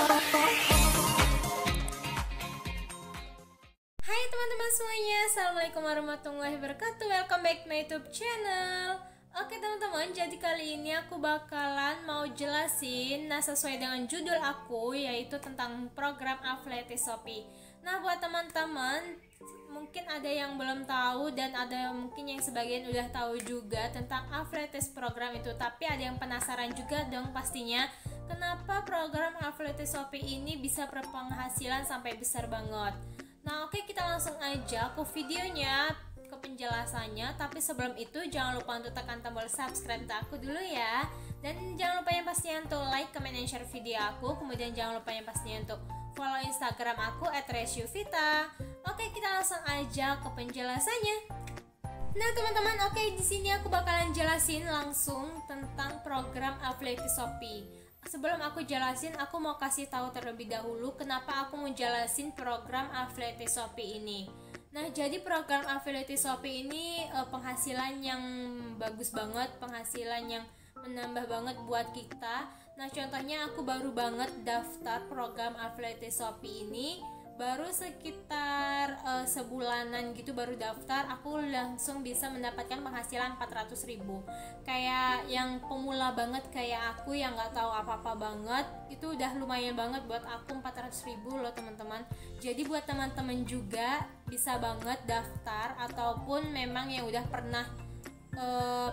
Hai teman-teman semuanya, assalamualaikum warahmatullahi wabarakatuh. Welcome back to my YouTube channel. Oke teman-teman, jadi kali ini aku bakalan mau jelasin, sesuai dengan judul aku, yaitu tentang program Affiliate Shopee. Nah, buat teman-teman mungkin ada yang belum tahu dan ada mungkin yang sebagian udah tahu juga tentang Affiliate program itu, tapi ada yang penasaran juga dong pastinya, kenapa program Affiliate Shopee ini bisa berpenghasilan sampai besar banget. Nah, oke, kita langsung aja ke videonya, ke penjelasannya. Tapi sebelum itu jangan lupa untuk tekan tombol subscribe aku dulu ya. Dan jangan lupa yang pastinya untuk like, comment, dan share video aku. Kemudian jangan lupa yang pastinya untuk follow Instagram aku @resyuvita. Oke, kita langsung aja ke penjelasannya. Nah teman-teman, oke, di sini aku bakalan jelasin langsung tentang program Affiliate Shopee. Sebelum aku jelasin, aku mau kasih tahu terlebih dahulu kenapa aku mau jelasin program Affiliate Shopee ini. Nah, jadi program Affiliate Shopee ini penghasilan yang bagus banget, penghasilan yang menambah banget buat kita. Nah, contohnya aku baru banget daftar program Affiliate Shopee ini, baru sekitar sebulanan gitu baru daftar, aku langsung bisa mendapatkan penghasilan 400.000. Kayak yang pemula banget kayak aku yang nggak tahu apa-apa banget, itu udah lumayan banget buat aku 400.000 loh teman-teman. Jadi buat teman-teman juga bisa banget daftar, ataupun memang yang udah pernah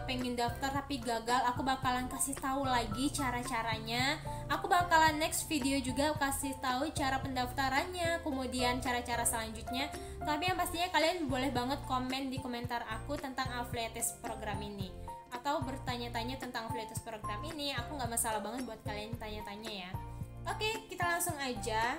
pengen daftar tapi gagal, aku bakalan kasih tahu lagi cara-caranya. Aku bakalan next video juga kasih tahu cara pendaftarannya, kemudian cara-cara selanjutnya. Tapi yang pastinya kalian boleh banget komen di komentar aku tentang Affiliate program ini, atau bertanya-tanya tentang Affiliate program ini. Aku nggak masalah banget buat kalian tanya-tanya ya. Oke, kita langsung aja.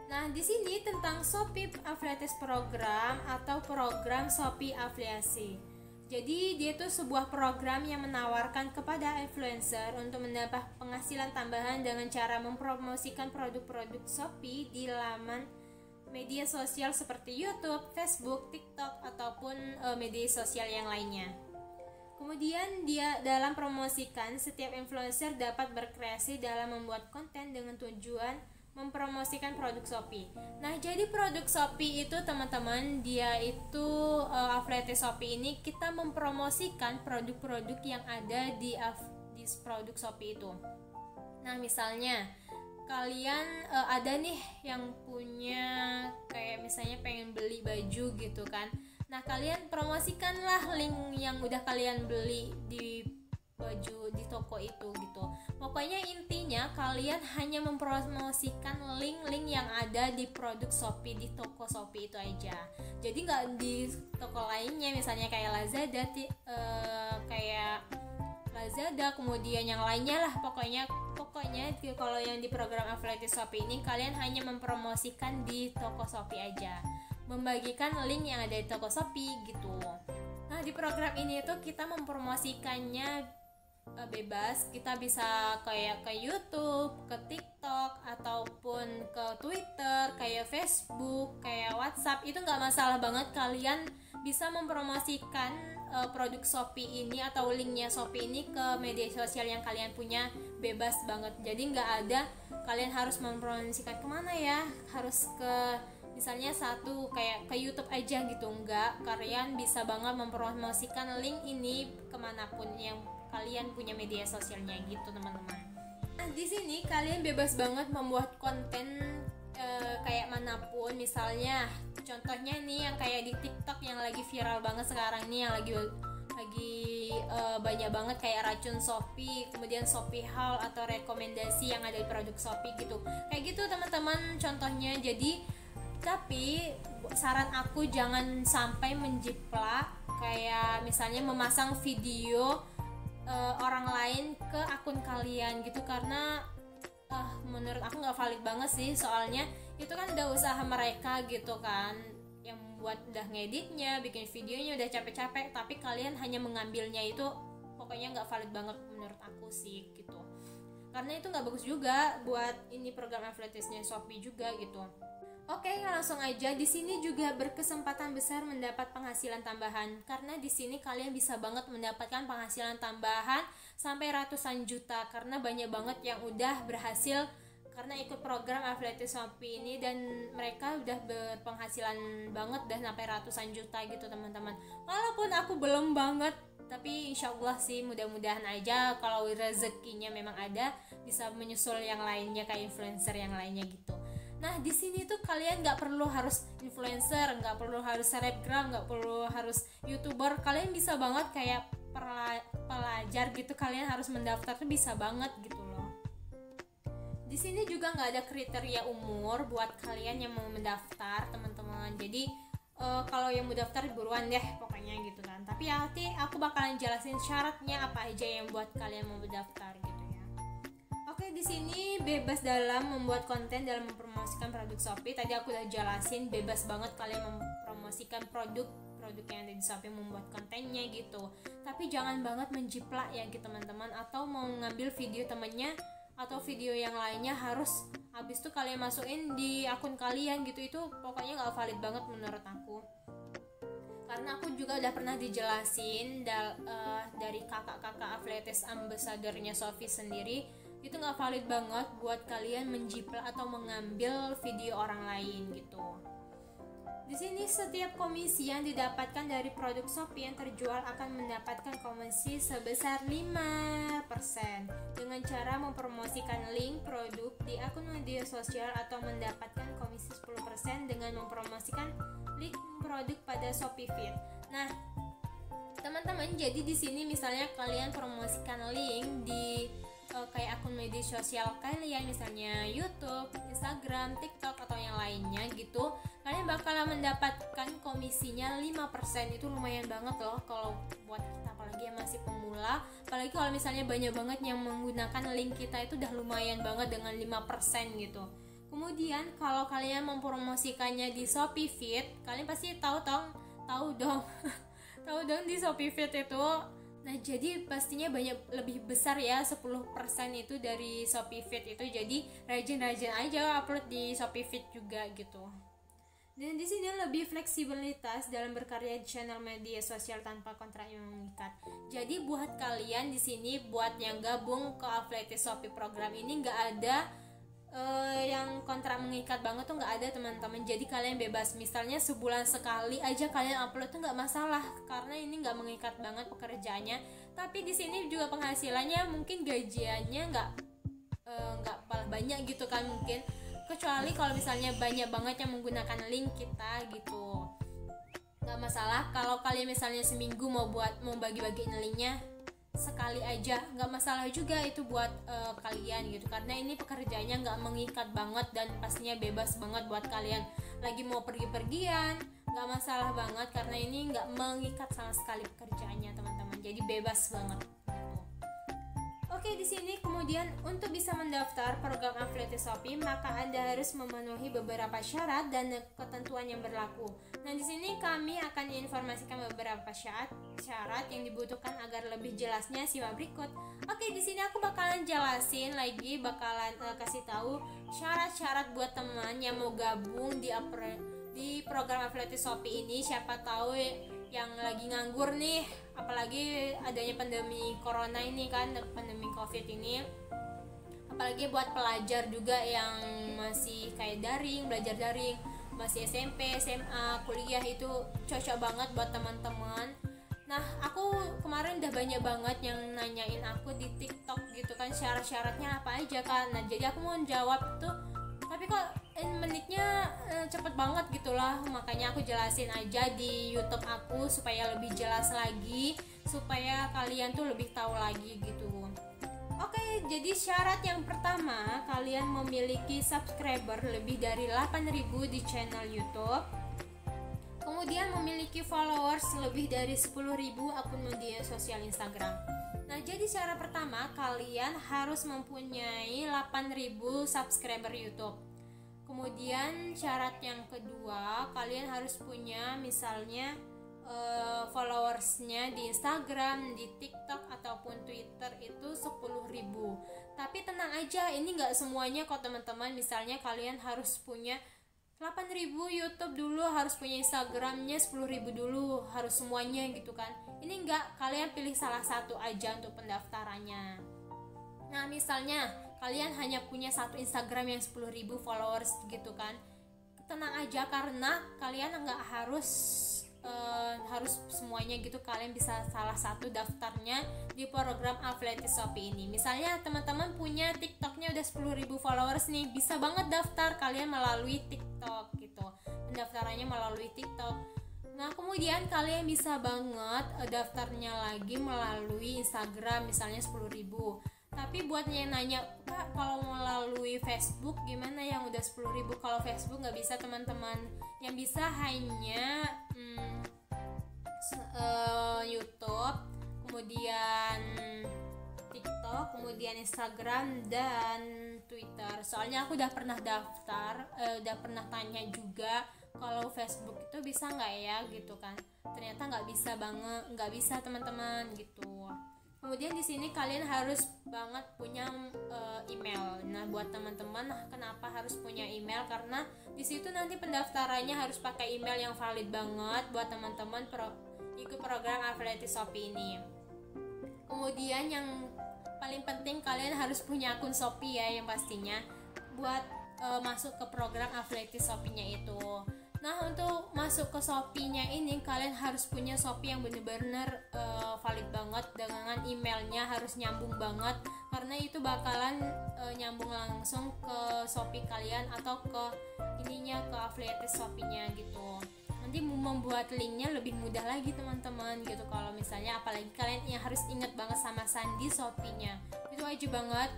Nah, di sini tentang Shopee Affiliate Program atau program Shopee Afiliasi. Jadi dia itu sebuah program yang menawarkan kepada influencer untuk mendapat penghasilan tambahan dengan cara mempromosikan produk-produk Shopee di laman media sosial seperti YouTube, Facebook, TikTok, ataupun media sosial yang lainnya. Kemudian dia dalam promosikan, setiap influencer dapat berkreasi dalam membuat konten dengan tujuan mempromosikan produk Shopee. Nah, jadi produk Shopee itu teman-teman, dia itu Affiliate Shopee ini kita mempromosikan produk-produk yang ada di produk Shopee itu. Nah, misalnya kalian ada nih yang punya kayak misalnya pengen beli baju gitu kan. Nah, kalian promosikanlah link yang udah kalian beli di baju di toko itu gitu. Pokoknya intinya kalian hanya mempromosikan link-link yang ada di produk Shopee, di toko Shopee itu aja. Jadi nggak di toko lainnya, misalnya kayak Lazada, kemudian yang lainnya lah. Pokoknya kalau yang di program Affiliate Shopee ini kalian hanya mempromosikan di toko Shopee aja, membagikan link yang ada di toko Shopee gitu. Nah, di program ini tuh kita mempromosikannya bebas. Kita bisa kayak ke YouTube, ke TikTok, ataupun ke Twitter, kayak Facebook, kayak WhatsApp. Itu nggak masalah banget, kalian bisa mempromosikan produk Shopee ini atau linknya Shopee ini ke media sosial yang kalian punya, bebas banget. Jadi nggak ada kalian harus mempromosikan kemana ya, harus ke misalnya satu kayak ke YouTube aja gitu. Enggak, kalian bisa banget mempromosikan link ini kemanapun yang kalian punya media sosialnya gitu teman-teman. Nah, di sini kalian bebas banget membuat konten kayak manapun. Misalnya contohnya nih yang kayak di TikTok yang lagi viral banget sekarang nih, yang lagi banyak banget kayak racun Shopee, kemudian Shopee haul atau rekomendasi yang ada di produk Shopee gitu. Kayak gitu teman-teman contohnya. Jadi tapi saran aku jangan sampai menjiplak kayak misalnya memasang video orang lain ke akun kalian gitu, karena menurut aku nggak valid banget sih. Soalnya itu kan udah usaha mereka gitu kan, yang buat udah ngeditnya, bikin videonya udah capek-capek, tapi kalian hanya mengambilnya, itu pokoknya nggak valid banget menurut aku sih gitu. Karena itu nggak bagus juga buat ini program Affiliate-nya Shopee juga gitu. Oke, langsung aja. Di sini juga berkesempatan besar mendapat penghasilan tambahan, karena di sini kalian bisa banget mendapatkan penghasilan tambahan sampai ratusan juta, karena banyak banget yang udah berhasil karena ikut program affiliate Shopee ini, dan mereka udah berpenghasilan banget, udah sampai ratusan juta gitu teman-teman. Walaupun aku belum banget, tapi insya Allah sih, mudah-mudahan aja kalau rezekinya memang ada bisa menyusul yang lainnya kayak influencer yang lainnya gitu. Nah di sini tuh kalian nggak perlu harus influencer, nggak perlu harus selebgram, nggak perlu harus youtuber. Kalian bisa banget kayak pelajar gitu, kalian harus mendaftar tuh bisa banget gitu loh. Di sini juga nggak ada kriteria umur buat kalian yang mau mendaftar teman-teman. Jadi kalau yang mau daftar buruan deh pokoknya gitu kan. Tapi nanti aku bakalan jelasin syaratnya apa aja yang buat kalian mau mendaftar gitu ya. Oke, di sini bebas dalam membuat konten dalam mempromosikan produk Shopee. Tadi aku udah jelasin, bebas banget kalian mempromosikan produk yang ada di Shopee, membuat kontennya gitu. Tapi jangan banget menjiplak ya gitu teman-teman, atau mau ngambil video temennya atau video yang lainnya harus habis itu kalian masukin di akun kalian gitu. Itu pokoknya nggak valid banget menurut aku, karena aku juga udah pernah dijelasin dari kakak-kakak affiliate ambassador-nya Shopee sendiri. Itu nggak valid banget buat kalian menjiplak atau mengambil video orang lain gitu. Di sini setiap komisi yang didapatkan dari produk Shopee yang terjual akan mendapatkan komisi sebesar 5% dengan cara mempromosikan link produk di akun media sosial, atau mendapatkan komisi 10% dengan mempromosikan link produk pada Shopee Feed. Nah, teman-teman, jadi di sini misalnya kalian promosikan link di kayak akun media sosial kalian, misalnya YouTube, Instagram, TikTok atau yang lainnya gitu, kalian bakalan mendapatkan komisinya 5%. Itu lumayan banget loh kalau buat kita, apalagi yang masih pemula. Apalagi kalau misalnya banyak banget yang menggunakan link kita, itu udah lumayan banget dengan 5% gitu. Kemudian kalau kalian mempromosikannya di Shopee Feed, kalian pasti tahu dong tahu dong di Shopee Feed itu. Nah jadi pastinya banyak lebih besar ya, 10% itu dari Shopee Feed itu. Jadi rajin-rajin aja upload di Shopee Feed juga gitu. Dan di sini lebih fleksibilitas dalam berkarya di channel media sosial tanpa kontrak yang mengikat. Jadi buat kalian di sini, buat yang gabung ke affiliate Shopee program ini, nggak ada yang kontrak mengikat banget tuh, nggak ada teman-teman. Jadi kalian bebas, misalnya sebulan sekali aja kalian upload tuh nggak masalah, karena ini nggak mengikat banget pekerjaannya. Tapi di sini juga penghasilannya mungkin gajiannya nggak banyak gitu kan mungkin, kecuali kalau misalnya banyak banget yang menggunakan link kita gitu. Nggak masalah kalau kalian misalnya seminggu mau bagi-bagiin linknya sekali aja, nggak masalah juga itu buat kalian gitu, karena ini pekerjaannya nggak mengikat banget dan pastinya bebas banget buat kalian lagi mau pergi-pergian, nggak masalah banget karena ini nggak mengikat sama sekali pekerjaannya teman-teman, jadi bebas banget gitu. Oke, di sini kemudian untuk bisa mendaftar program affiliate Shopee, maka Anda harus memenuhi beberapa syarat dan ketentuan yang berlaku. Nah, di sini kami akan informasikan beberapa syarat yang dibutuhkan agar lebih jelasnya simak berikut. Oke, di sini aku bakalan jelasin lagi, bakalan kasih tahu syarat-syarat buat teman yang mau gabung di program affiliate Shopee ini. Siapa tahu yang lagi nganggur nih, apalagi adanya pandemi corona ini kan, pandemi covid ini, apalagi buat pelajar juga yang masih kayak belajar daring, masih SMP, SMA, kuliah, itu cocok banget buat teman-teman. Nah, aku kemarin udah banyak banget yang nanyain aku di TikTok gitu kan, syarat-syaratnya apa aja kan. Nah, jadi aku mau jawab tuh, tapi kok menitnya cepet banget gitulah, makanya aku jelasin aja di YouTube aku supaya lebih jelas lagi, supaya kalian tuh lebih tahu lagi gitu. Oke, jadi syarat yang pertama, kalian memiliki subscriber lebih dari 8.000 di channel YouTube. Kemudian memiliki followers lebih dari 10.000 akun media sosial Instagram. Nah, jadi syarat pertama, kalian harus mempunyai 8.000 subscriber YouTube. Kemudian syarat yang kedua, kalian harus punya misalnya followersnya di Instagram, di TikTok ataupun Twitter itu 10.000. Tapi tenang aja, ini nggak semuanya kok teman-teman. Misalnya kalian harus punya 8.000 YouTube dulu, harus punya Instagramnya 10.000 dulu, harus semuanya gitu kan. Ini enggak, kalian pilih salah satu aja untuk pendaftarannya. Nah, misalnya kalian hanya punya satu Instagram yang 10.000 followers gitu kan. Tenang aja, karena kalian nggak harus semuanya gitu. Kalian bisa salah satu daftarnya di program affiliate Shopee ini. Misalnya teman-teman punya TikToknya udah 10.000 followers nih, bisa banget daftar kalian melalui TikTok gitu, pendaftarannya melalui TikTok. Nah kemudian kalian bisa banget daftarnya lagi melalui Instagram misalnya 10.000. Tapi buat yang nanya, Kak, kalau melalui Facebook gimana yang udah 10.000? Kalau Facebook nggak bisa teman-teman, yang bisa hanya YouTube, kemudian TikTok, kemudian Instagram dan Twitter. Soalnya aku udah pernah daftar, udah pernah tanya juga kalau Facebook itu bisa nggak ya gitu kan. Ternyata nggak bisa banget, nggak bisa teman-teman gitu. Kemudian di sini kalian harus banget punya email. Nah, buat teman-teman, kenapa harus punya email? Karena di situ nanti pendaftarannya harus pakai email yang valid banget buat teman-teman ikut program affiliate Shopee ini. Kemudian yang paling penting kalian harus punya akun Shopee ya, yang pastinya buat masuk ke program affiliate Shopee-nya itu. Nah, untuk masuk ke Shopee-nya ini kalian harus punya Shopee yang bener-bener valid banget, dengan emailnya harus nyambung banget, karena itu bakalan nyambung langsung ke Shopee kalian atau ke ininya, ke affiliate Shopee-nya gitu. Nanti membuat linknya lebih mudah lagi teman-teman gitu. Kalau misalnya apalagi kalian yang harus ingat banget sama sandi Shopee-nya, itu wajib banget.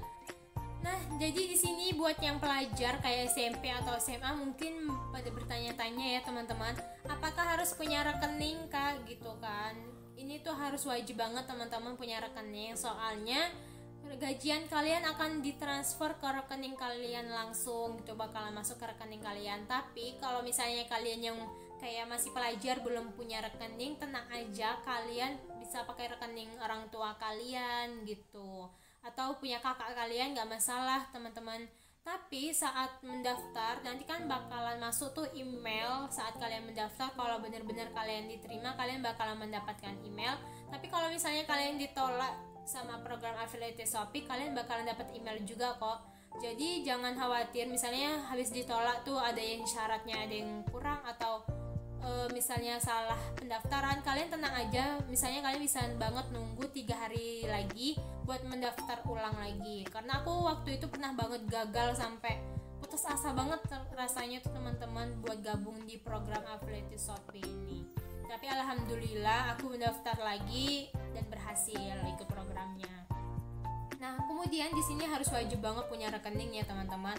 Nah, jadi di sini buat yang pelajar kayak SMP atau SMA mungkin pada bertanya-tanya ya teman-teman, apakah harus punya rekening Kak gitu kan? Ini tuh harus wajib banget teman-teman punya rekening, soalnya gajian kalian akan ditransfer ke rekening kalian langsung gitu, bakalan masuk ke rekening kalian. Tapi kalau misalnya kalian yang kayak masih pelajar belum punya rekening, tenang aja, kalian bisa pakai rekening orang tua kalian gitu, atau punya kakak kalian, nggak masalah teman-teman. Tapi saat mendaftar nanti kan bakalan masuk tuh email saat kalian mendaftar. Kalau benar-benar kalian diterima, kalian bakalan mendapatkan email. Tapi kalau misalnya kalian ditolak sama program affiliate Shopee, kalian bakalan dapat email juga kok. Jadi jangan khawatir misalnya habis ditolak tuh ada yang syaratnya ada yang kurang, atau misalnya salah pendaftaran, kalian tenang aja. Misalnya kalian bisa banget nunggu 3 hari lagi buat mendaftar ulang lagi. Karena aku waktu itu pernah banget gagal sampai putus asa banget rasanya tuh teman-teman buat gabung di program affiliate Shopee ini. Tapi alhamdulillah aku mendaftar lagi dan berhasil ikut programnya. Nah, kemudian di sini harus wajib banget punya rekening ya teman-teman.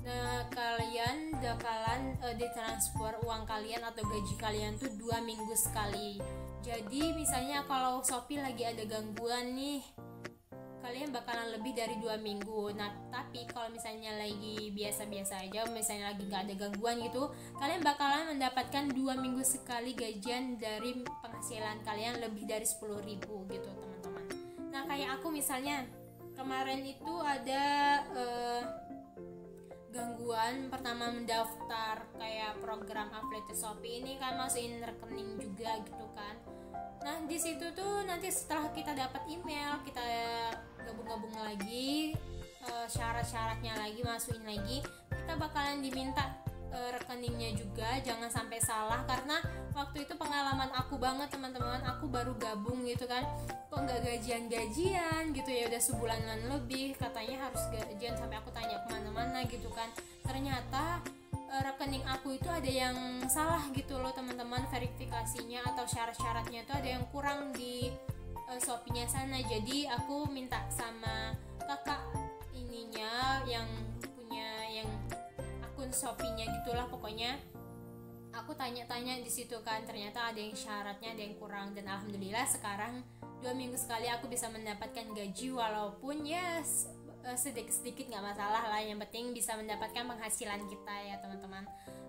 Nah, kalian bakalan ditransfer uang kalian atau gaji kalian tuh 2 minggu sekali. Jadi misalnya kalau Shopee lagi ada gangguan nih, kalian bakalan lebih dari 2 minggu. Nah, tapi kalau misalnya lagi biasa-biasa aja, misalnya lagi gak ada gangguan gitu, kalian bakalan mendapatkan 2 minggu sekali gajian dari penghasilan kalian lebih dari 10.000 gitu teman-teman. Nah, kayak aku misalnya kemarin itu ada gangguan pertama mendaftar kayak program affiliate Shopee ini kan, masukin rekening juga gitu kan. Nah, di situ tuh nanti setelah kita dapat email, kita gabung-gabung lagi, syarat-syaratnya lagi, masukin lagi, kita bakalan diminta rekeningnya juga. Jangan sampai salah, karena waktu itu pengalaman aku banget teman-teman. Aku baru gabung gitu kan, kok nggak gajian gitu ya, udah sebulanan lebih katanya harus gajian, sampai aku tanya kemana-mana gitu kan. Ternyata rekening aku itu ada yang salah gitu loh teman-teman, verifikasinya atau syarat-syaratnya itu ada yang kurang di Shopee-nya sana. Jadi aku minta sama kakak ininya yang punya yang akun Shopee-nya gitulah pokoknya. Aku tanya-tanya di situ kan, ternyata ada yang syaratnya ada yang kurang, dan alhamdulillah sekarang 2 minggu sekali aku bisa mendapatkan gaji, walaupun ya sedikit-sedikit nggak masalah lah, yang penting bisa mendapatkan penghasilan kita ya teman-teman.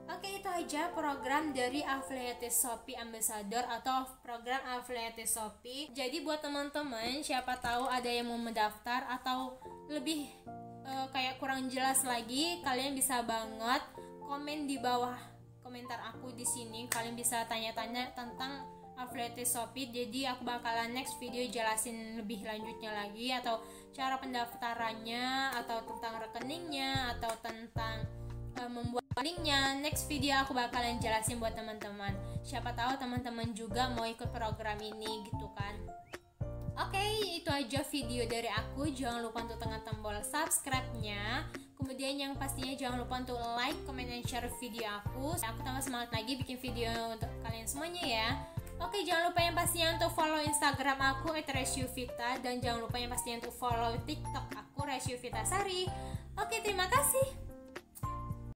Oke, itu aja program dari affiliate Shopee Ambassador atau program affiliate Shopee. Jadi buat teman-teman, siapa tahu ada yang mau mendaftar atau lebih kayak kurang jelas lagi, kalian bisa banget komen di bawah komentar aku di sini. Kalian bisa tanya-tanya tentang affiliate Shopee. Jadi aku bakalan next video jelasin lebih lanjutnya lagi, atau cara pendaftarannya, atau tentang rekeningnya, atau tentang membuat linknya. Next video aku bakalan jelasin buat teman-teman. Siapa tahu teman-teman juga mau ikut program ini gitu kan. Oke, itu aja video dari aku. Jangan lupa untuk tekan tombol subscribe-nya. Kemudian yang pastinya jangan lupa untuk like, comment, dan share video aku. Aku tambah semangat lagi bikin video untuk kalian semuanya ya. Oke, jangan lupa yang pastinya untuk follow Instagram aku @resyuvita, dan jangan lupa yang pastinya untuk follow TikTok aku Resyuvita Sari. Oke, terima kasih.